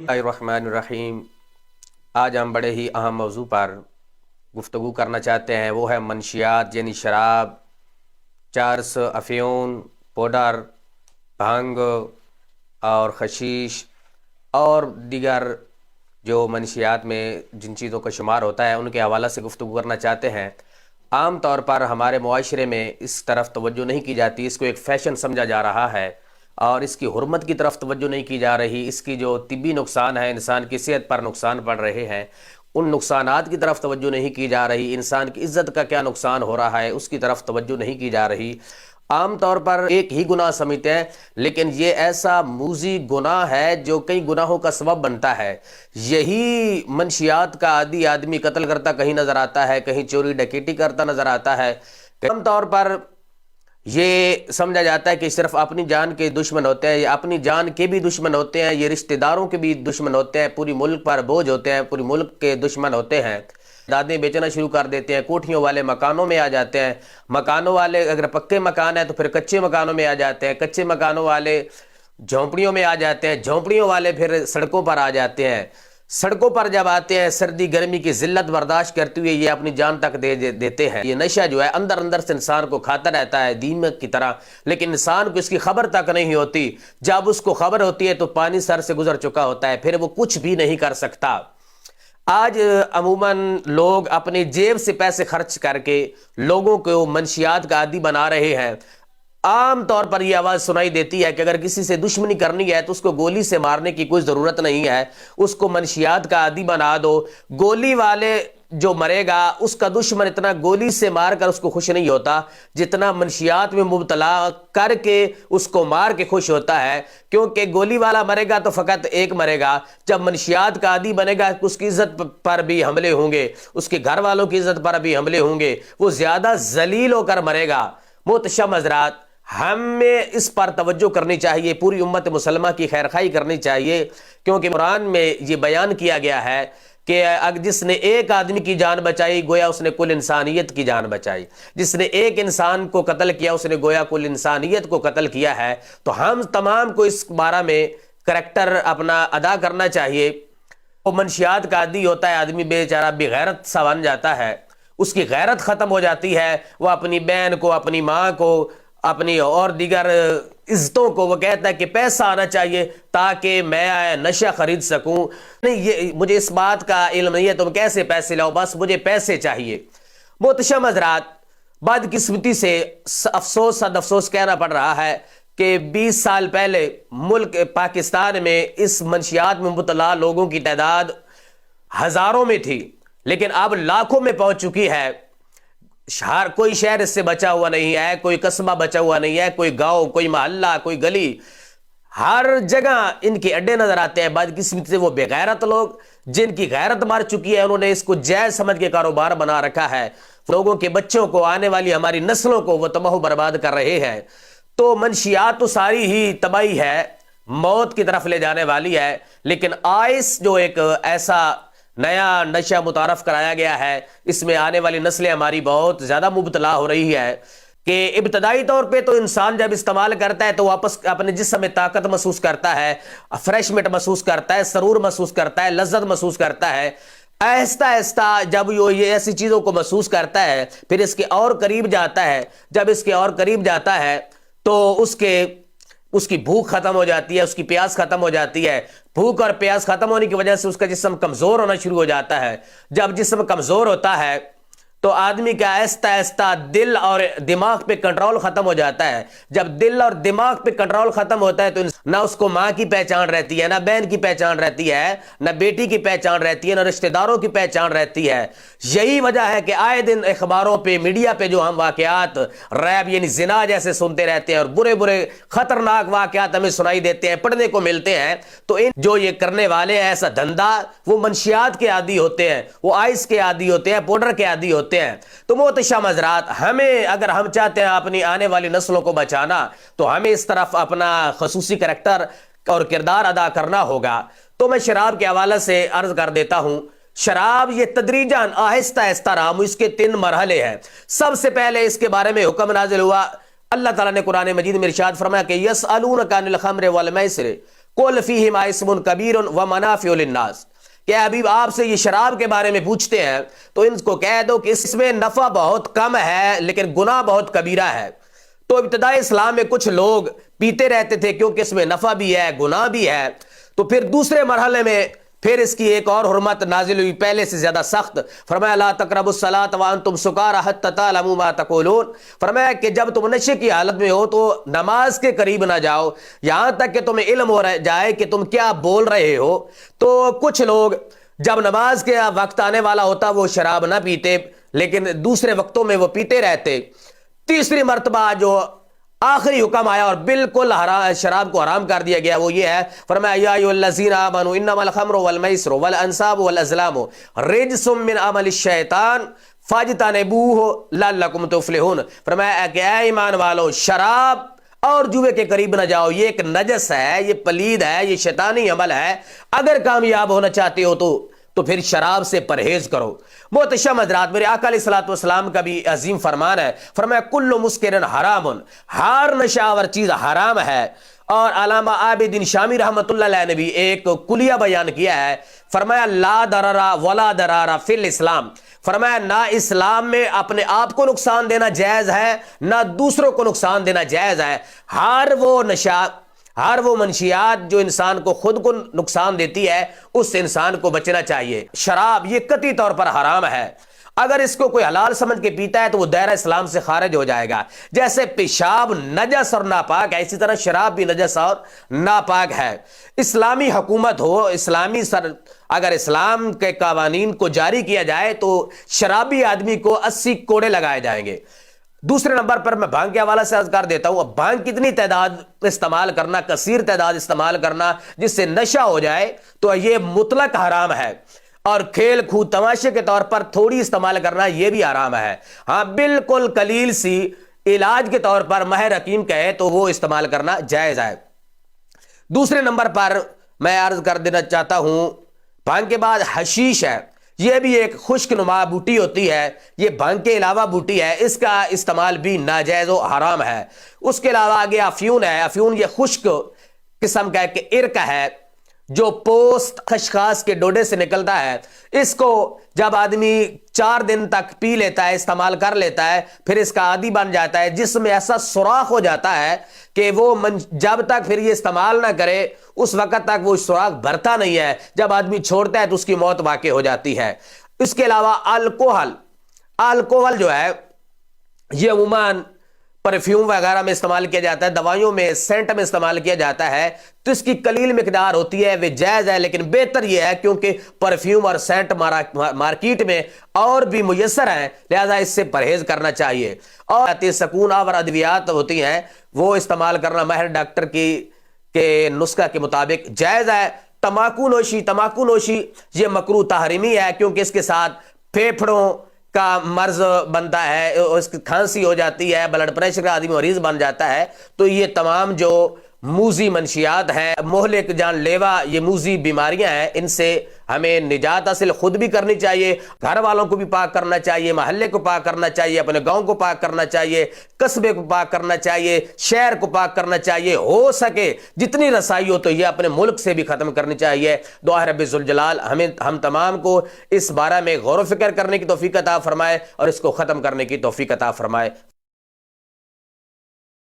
الرحمن الرحیم۔ آج ہم بڑے ہی اہم موضوع پر گفتگو کرنا چاہتے ہیں، وہ ہے منشیات یعنی شراب، چرس، افیون، پوڈر، بھنگ اور حشیش اور دیگر جو منشیات میں جن چیزوں کا شمار ہوتا ہے ان کے حوالہ سے گفتگو کرنا چاہتے ہیں۔ عام طور پر ہمارے معاشرے میں اس طرف توجہ نہیں کی جاتی، اس کو ایک فیشن سمجھا جا رہا ہے اور اس کی حرمت کی طرف توجہ نہیں کی جا رہی۔ اس کی جو طبی نقصان ہے، انسان کی صحت پر نقصان پڑ رہے ہیں، ان نقصانات کی طرف توجہ نہیں کی جا رہی۔ انسان کی عزت کا کیا نقصان ہو رہا ہے اس کی طرف توجہ نہیں کی جا رہی۔ عام طور پر ایک ہی گناہ سمجھتے ہیں، لیکن یہ ایسا موذی گناہ ہے جو کئی گناہوں کا سبب بنتا ہے۔ یہی منشیات کا عادی آدمی قتل کرتا کہیں نظر آتا ہے، کہیں چوری ڈکیٹی کرتا نظر آتا ہے۔ عام طور پر یہ سمجھا جاتا ہے کہ صرف اپنی جان کے دشمن ہوتے ہیں، یا اپنی جان کے بھی دشمن ہوتے ہیں، یہ رشتہ داروں کے بھی دشمن ہوتے ہیں، پوری ملک پر بوجھ ہوتے ہیں، پوری ملک کے دشمن ہوتے ہیں۔ دادیں بیچنا شروع کر دیتے ہیں، کوٹھیوں والے مکانوں میں آ جاتے ہیں، مکانوں والے اگر پکے مکان ہیں تو پھر کچے مکانوں میں آ جاتے ہیں، کچے مکانوں والے جھونپڑیوں میں آ جاتے ہیں، جھونپڑیوں والے پھر سڑکوں پر آ جاتے ہیں۔ سڑکوں پر جب آتے ہیں، سردی گرمی کی ذلت برداشت کرتے ہوئے یہ اپنی جان تک دے دیتے ہیں۔ یہ نشہ جو ہے اندر اندر سے انسان کو کھاتا رہتا ہے دیمک کی طرح، لیکن انسان کو اس کی خبر تک نہیں ہوتی۔ جب اس کو خبر ہوتی ہے تو پانی سر سے گزر چکا ہوتا ہے، پھر وہ کچھ بھی نہیں کر سکتا۔ آج عموماً لوگ اپنی جیب سے پیسے خرچ کر کے لوگوں کو منشیات کا عادی بنا رہے ہیں۔ عام طور پر یہ آواز سنائی دیتی ہے کہ اگر کسی سے دشمنی کرنی ہے تو اس کو گولی سے مارنے کی کوئی ضرورت نہیں ہے، اس کو منشیات کا عادی بنا دو۔ گولی والے جو مرے گا اس کا دشمن اتنا گولی سے مار کر اس کو خوش نہیں ہوتا جتنا منشیات میں مبتلا کر کے اس کو مار کے خوش ہوتا ہے، کیونکہ گولی والا مرے گا تو فقط ایک مرے گا، جب منشیات کا عادی بنے گا اس کی عزت پر بھی حملے ہوں گے، اس کے گھر والوں کی عزت پر بھی حملے ہوں گے، وہ زیادہ ذلیل ہو کر مرے گا۔ محتشم حضرات، ہمیں اس پر توجہ کرنی چاہیے، پوری امت مسلمہ کی خیرخواہی کرنی چاہیے، کیونکہ قرآن میں یہ بیان کیا گیا ہے کہ جس نے ایک آدمی کی جان بچائی گویا اس نے کل انسانیت کی جان بچائی، جس نے ایک انسان کو قتل کیا اس نے گویا کل انسانیت کو قتل کیا ہے۔ تو ہم تمام کو اس بارے میں کریکٹر اپنا ادا کرنا چاہیے۔ وہ منشیات کا عادی ہوتا ہے، آدمی بیچارہ بے غیرت سا بن جاتا ہے، اس کی غیرت ختم ہو جاتی ہے، وہ اپنی بہن کو، اپنی ماں کو، اپنی اور دیگر عزتوں کو وہ کہتا ہے کہ پیسہ آنا چاہیے تاکہ میں نشہ خرید سکوں۔ نہیں، یہ مجھے اس بات کا علم نہیں ہے تم کیسے پیسے لاؤ، بس مجھے پیسے چاہیے۔ محتشم حضرات، بدقسمتی سے افسوس صد افسوس کہنا پڑ رہا ہے کہ 20 سال پہلے ملک پاکستان میں اس منشیات میں مبتلا لوگوں کی تعداد ہزاروں میں تھی، لیکن اب لاکھوں میں پہنچ چکی ہے۔ کوئی شہر اس سے بچا ہوا نہیں ہے، کوئی قصبہ بچا ہوا نہیں ہے، کوئی گاؤں، کوئی محلہ، کوئی گلی، ہر جگہ ان کے اڈے نظر آتے ہیں۔ بدقسمتی سے وہ بے غیرت لوگ جن کی غیرت مار چکی ہے، انہوں نے اس کو جائز سمجھ کے کاروبار بنا رکھا ہے، لوگوں کے بچوں کو، آنے والی ہماری نسلوں کو وہ تباہ و برباد کر رہے ہیں۔ تو منشیات تو ساری ہی تباہی ہے، موت کی طرف لے جانے والی ہے، لیکن آئس جو ایک ایسا نیا نشہ متعارف کرایا گیا ہے، اس میں آنے والی نسلیں ہماری بہت زیادہ مبتلا ہو رہی ہے کہ ابتدائی طور پہ تو انسان جب استعمال کرتا ہے تو واپس اپنے جسم میں طاقت محسوس کرتا ہے، فریشمنٹ محسوس کرتا ہے، سرور محسوس کرتا ہے، لذت محسوس کرتا ہے۔ آہستہ آہستہ جب یہ ایسی چیزوں کو محسوس کرتا ہے پھر اس کے اور قریب جاتا ہے، جب اس کے اور قریب جاتا ہے تو اس کی بھوک ختم ہو جاتی ہے، اس کی پیاس ختم ہو جاتی ہے۔ بھوک اور پیاس ختم ہونے کی وجہ سے اس کا جسم کمزور ہونا شروع ہو جاتا ہے۔ جب جسم کمزور ہوتا ہے تو آدمی کا آہستہ آہستہ دل اور دماغ پہ کنٹرول ختم ہو جاتا ہے۔ جب دل اور دماغ پہ کنٹرول ختم ہوتا ہے تو نہ اس کو ماں کی پہچان رہتی ہے، نہ بہن کی پہچان رہتی ہے، نہ بیٹی کی پہچان رہتی ہے، نہ رشتہ داروں کی پہچان رہتی ہے۔ یہی وجہ ہے کہ آئے دن اخباروں پہ، میڈیا پہ جو ہم واقعات ریپ یعنی زنا جیسے سنتے رہتے ہیں اور برے برے خطرناک واقعات ہمیں سنائی دیتے ہیں، پڑھنے کو ملتے ہیں، تو ان جو یہ کرنے والے ہیں ایسا دھندا، وہ منشیات کے عادی ہوتے ہیں، وہ آئس کے عادی ہوتے ہیں، پاؤڈر کے عادی ہوتے ہیں۔ تو محتشم حضرات، ہمیں اگر ہم چاہتے ہیں اپنی آنے والی نسلوں کو بچانا تو ہمیں اس طرف اپنا خصوصی کریکٹر اور کردار ادا کرنا ہوگا۔ تو میں شراب کے حوالے سے عرض کر دیتا ہوں، شراب یہ تدریجاً آہستہ آہستہ رام، اس کے 3 مرحلے ہیں۔ سب سے پہلے اس کے بارے میں حکم نازل ہوا اللہ تعالیٰ نے قرآن مجید میں ارشاد فرمایا کہ یسألونک عن الخمر والمیسر قل فیہما اسم کبیر ومنافع للناس، کہ حبیب آپ سے یہ شراب کے بارے میں پوچھتے ہیں تو ان کو کہہ دو کہ اس میں نفع بہت کم ہے لیکن گناہ بہت کبیرہ ہے۔ تو ابتدائی اسلام میں کچھ لوگ پیتے رہتے تھے کیونکہ اس میں نفع بھی ہے گناہ بھی ہے، تو پھر دوسرے مرحلے میں پھر اس کی ایک اور حرمت نازل ہوئی پہلے سے زیادہ سخت، فرمایا لا تقربوا الصلاۃ وانتم سکارى حتى تعلموا ما تقولون، فرمایا کہ جب تم نشے کی حالت میں ہو تو نماز کے قریب نہ جاؤ یہاں تک کہ تمہیں علم ہو جائے کہ تم کیا بول رہے ہو۔ تو کچھ لوگ جب نماز کے وقت آنے والا ہوتا وہ شراب نہ پیتے لیکن دوسرے وقتوں میں وہ پیتے رہتے۔ تیسری مرتبہ جو آخری حکم آیا اور بالکل شراب کو حرام کر دیا گیا وہ یہ ہے، فرمایا یا ایھا الذین آمنوا انما الخمر والمیسر والانصاب والازلام رجس من عمل الشیطان فاجتنبوہ لعلکم تفلحون، فرمایا کہ اے ایمان والو شراب اور جوئے کے قریب نہ جاؤ، یہ ایک نجس ہے، یہ پلید ہے، یہ شیطانی عمل ہے، اگر کامیاب ہونا چاہتے ہو تو پھر شراب سے پرہیز کرو۔ محتشم حضرات، میرے آقا علیہ الصلوۃ والسلام کا بھی عظیم فرمان ہے، فرمایا کل مسکر حرام، ہر نشہ آور چیز حرام ہے۔ اور علامہ عابدین شامی رحمۃ اللہ علیہ نے بھی ایک کلیہ بیان کیا ہے، فرمایا لا ضرر ولا ضرار فی الاسلام، فرمایا نہ اسلام میں اپنے آپ کو نقصان دینا جائز ہے نہ دوسروں کو نقصان دینا جائز ہے۔ ہر وہ نشہ، ہر وہ منشیات جو انسان کو خود کو نقصان دیتی ہے اس سے انسان کو بچنا چاہیے۔ شراب یہ قطعی طور پر حرام ہے، اگر اس کو کوئی حلال سمجھ کے پیتا ہے تو وہ دائرہ اسلام سے خارج ہو جائے گا۔ جیسے پیشاب نجس اور ناپاک ہے اسی طرح شراب بھی نجس اور ناپاک ہے۔ اسلامی حکومت ہو، اگر اسلام کے قوانین کو جاری کیا جائے تو شرابی آدمی کو 80 کوڑے لگائے جائیں گے۔ دوسرے نمبر پر میں بھانگ کے حوالے سے عرض کر دیتا ہوں، اب بھانگ کتنی تعداد استعمال کرنا، کثیر تعداد استعمال کرنا جس سے نشہ ہو جائے تو یہ مطلق حرام ہے، اور کھیل کود تماشے کے طور پر تھوڑی استعمال کرنا یہ بھی حرام ہے۔ ہاں بالکل قلیل سی علاج کے طور پر ماہر حکیم کہے تو وہ استعمال کرنا جائز ہے۔ دوسرے نمبر پر میں عرض کر دینا چاہتا ہوں، بھانگ کے بعد حشیش ہے، یہ بھی ایک خشک نما بوٹی ہوتی ہے، یہ بھانگ کے علاوہ بوٹی ہے، اس کا استعمال بھی ناجائز و حرام ہے۔ اس کے علاوہ آگے افیون ہے، افیون یہ خشک قسم کا ایک ارک ہے جو پوست خشخاش کے ڈوڈے سے نکلتا ہے، اس کو جب آدمی 4 دن تک پی لیتا ہے، استعمال کر لیتا ہے، پھر اس کا عادی بن جاتا ہے، جسم میں ایسا سوراخ ہو جاتا ہے کہ وہ جب تک پھر یہ استعمال نہ کرے اس وقت تک وہ سوراخ بھرتا نہیں ہے، جب آدمی چھوڑتا ہے تو اس کی موت واقع ہو جاتی ہے۔ اس کے علاوہ الکوہل جو ہے یہ عموماً پرفیوم وغیرہ میں استعمال کیا جاتا ہے، دوائیوں میں سینٹ میں استعمال کیا جاتا ہے، تو اس کی قلیل مقدار ہوتی ہے، وہ جائز ہے، لیکن بہتر یہ ہے کیونکہ پرفیوم اور سینٹ مارکیٹ میں اور بھی میسر ہیں، لہذا اس سے پرہیز کرنا چاہیے۔ اور سکون آور ادویات ہوتی ہیں وہ استعمال کرنا ماہر ڈاکٹر کے نسخہ کے مطابق جائز ہے۔ تمباکو نوشی یہ مکروہ تحریمی ہے کیونکہ اس کے ساتھ پھیپھڑوں کا مرض بنتا ہے، اس کی کھانسی ہو جاتی ہے، بلڈ پریشر کا آدمی مریض بن جاتا ہے، تو یہ تمام جو موذی منشیات ہیں، مہلک جان لیوا، یہ موذی بیماریاں ہیں، ان سے ہمیں نجات حاصل خود بھی کرنی چاہیے، گھر والوں کو بھی پاک کرنا چاہیے، محلے کو پاک کرنا چاہیے، اپنے گاؤں کو پاک کرنا چاہیے، قصبے کو پاک کرنا چاہیے، شہر کو پاک کرنا چاہیے، ہو سکے جتنی رسائی ہو تو یہ اپنے ملک سے بھی ختم کرنی چاہیے۔ دعا رب ذوالجلال ہم تمام کو اس بارے میں غور و فکر کرنے کی توفیق عطا فرمائے اور اس کو ختم کرنے کی توفیق عطا فرمائے۔